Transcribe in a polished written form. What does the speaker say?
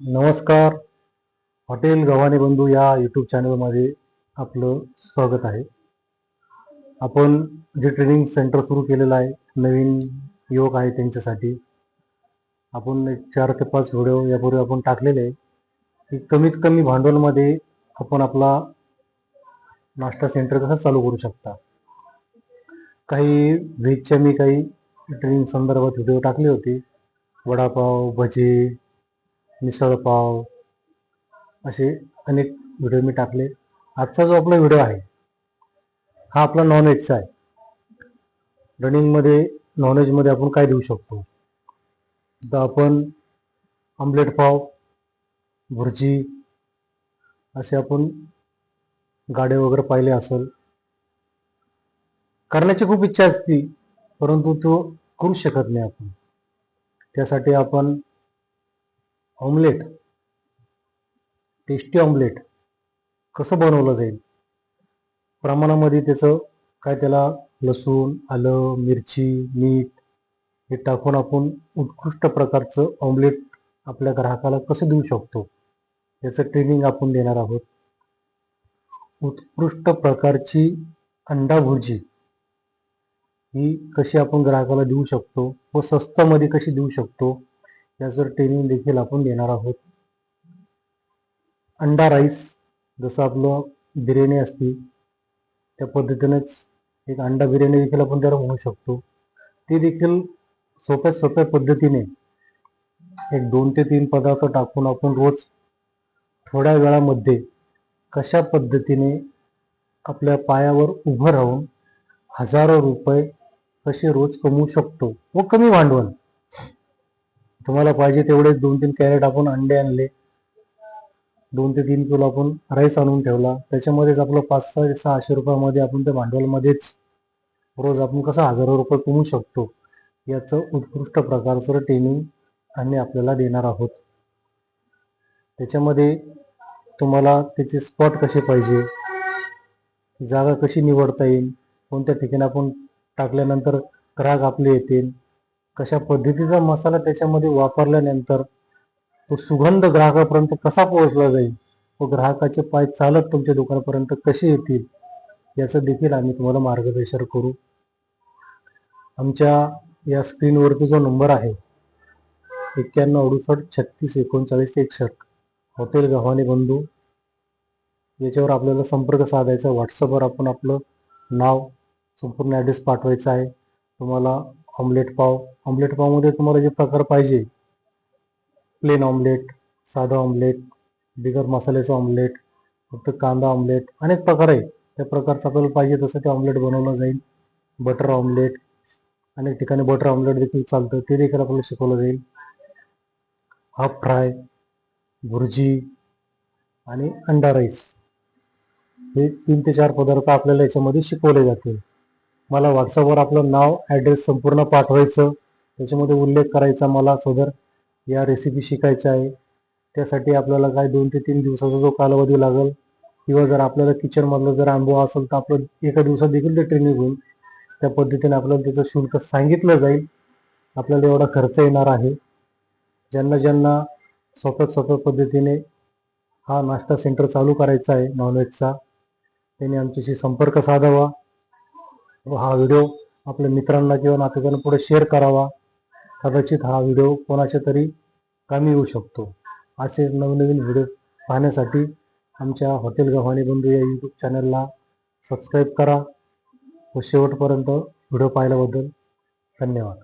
नमस्कार. हॉटेल गव्हाणे बंधू या यूट्यूब चॅनलमध्ये आपलं स्वागत आहे. आपण जे ट्रेनिंग सेंटर सुरू केलेलं आहे नवीन युवक आहे त्यांच्यासाठी, आपण एक 4 ते 5 व्हिडिओ यापूर्वी आपण टाकलेले आहे की कमीत कमी भांडवलमध्ये आपण आपला नाश्ता सेंटर कसं चालू करू शकता. काही व्हेजच्या मी काही ट्रेनिंग संदर्भात व्हिडिओ टाकले होते. वडापाव, भजी, मिसळपाव असे अनेक व्हिडिओ मी टाकले. आजचा जो आपला व्हिडिओ आहे हा आपला नॉनव्हेजचा आहे. रनिंगमध्ये नॉनव्हेजमध्ये आपण काय देऊ शकतो, तर आपण आमलेट पाव, भुर्जी असे आपण गाडे वगैरे पाहिले असेल. करण्याची खूप इच्छा असते परंतु तो करू शकत नाही आपण. त्यासाठी आपण ऑमलेट, टेस्टी ऑमलेट कसं बनवलं जाईल, प्रमाणामध्ये त्याचं काय, त्याला लसूण, आलं, मिरची, मीठ हे टाकून आपण उत्कृष्ट प्रकारचं ऑमलेट आपल्या ग्राहकाला कसं देऊ शकतो याचं ट्रेनिंग आपण देणार आहोत. उत्कृष्ट प्रकारची अंडा भुर्जी ही कशी आपण ग्राहकाला देऊ शकतो व स्वस्तामध्ये कशी देऊ शकतो याचं ट्रेनिंग देखील आपण देणार आहोत. अंडा राईस, जसं आपलं बिर्याणी असते त्या पद्धतीनेच एक अंडा बिर्याणी देखील आपण त्याला म्हणू शकतो. ते देखील सोप्या पद्धतीने एक 2 ते 3 पदार्थ टाकून आपण रोज थोड्या वेळामध्ये कशा पद्धतीने आपल्या पायावर उभं राहून हजारो रुपये कसे रोज कमवू शकतो व कमी भांडवल. तुम्हाला पाहिजे तेवढे 2-3 कॅरेट आपण अंडे आणले, 2 ते 3 किलो आपण राईस आणून ठेवला, त्याच्यामध्येच आपलं 500-600 रुपयामध्ये आपण त्या भांडवलमध्येच रोज आपण कसं हजारो रुपये कमवू शकतो याचं उत्कृष्ट प्रकारचं ट्रेनिंग आम्ही आपल्याला देणार आहोत. त्याच्यामध्ये तुम्हाला त्याचे स्पॉट कसे पाहिजे, जागा कशी निवडता येईल, कोणत्या ठिकाणी आपण टाकल्यानंतर ग्राहक आपले येतील, कशा पद्धतीचा मसाला त्याच्यामध्ये वापरल्यानंतर तो सुगंध ग्राहकापर्यंत कसा पोहोचला जाईल व ग्राहकाचे पाय चालत तुमच्या दुकानापर्यंत कसे येतील याचं देखील आम्ही तुम्हाला मार्गदर्शन करू. आमच्या या स्क्रीनवरती जो नंबर आहे 9168363961, हॉटेल गव्हाणे बंधू, याच्यावर आपल्याला संपर्क साधायचा. व्हॉट्सअपवर आपण आपलं नाव, संपूर्ण ॲड्रेस पाठवायचा आहे. तुम्हाला ऑमलेट पावमध्ये तुम्हाला जे प्रकार पाहिजे, प्लेन ऑमलेट, साधा ऑमलेट, बिगर मसाल्याचं ऑमलेट, फक्त कांदा ऑमलेट, अनेक प्रकार आहे. त्या प्रकारचं आपल्याला पाहिजे तसं ते ऑमलेट बनवलं जाईल. बटर ऑमलेट, अनेक ठिकाणी बटर ऑमलेट देखील चालतं, ते देखील आपल्याला शिकवलं जाईल. हाफ फ्राय, भुर्जी आणि अंडा राईस हे 3 ते 4 पदार्थ आपल्याला याच्यामध्ये शिकवले जातील. मला व्हॉट्सअपवर आपलं नाव, ॲड्रेस संपूर्ण पाठवायचं, त्याच्यामध्ये उल्लेख करायचा मला सदर या रेसिपी शिकायच्या आहे. त्यासाठी आपल्याला काय 2 ते 3 दिवसाचा जो कालावधी लागेल, किंवा जर आपल्याला किचनमधला जर अनुभव असेल तर आपलं एका दिवसात देखील ते ट्रेनिंग होईल. त्या पद्धतीने आपल्याला त्याचं शुल्क सांगितलं जाईल. आपल्याला एवढा खर्च येणार आहे. ज्यांना सोप्या पद्धतीने हा नाश्ता सेंटर चालू करायचा आहे नॉनव्हेजचा, त्यांनी आमच्याशी संपर्क साधावा व हा व्हिडिओ आपल्या मित्रांना किंवा नातेवाईकांना पुढे शेअर करावा. कदाचित हा व्हिडिओ कोणाच्या तरी कामी येऊ शकतो. असेच नवनवीन व्हिडिओ पाहण्यासाठी आमच्या हॉटेल गव्हाणे बंधू या यूट्यूब चॅनलला सबस्क्राईब करा व शेवटपर्यंत व्हिडिओ पाहिल्याबद्दल धन्यवाद.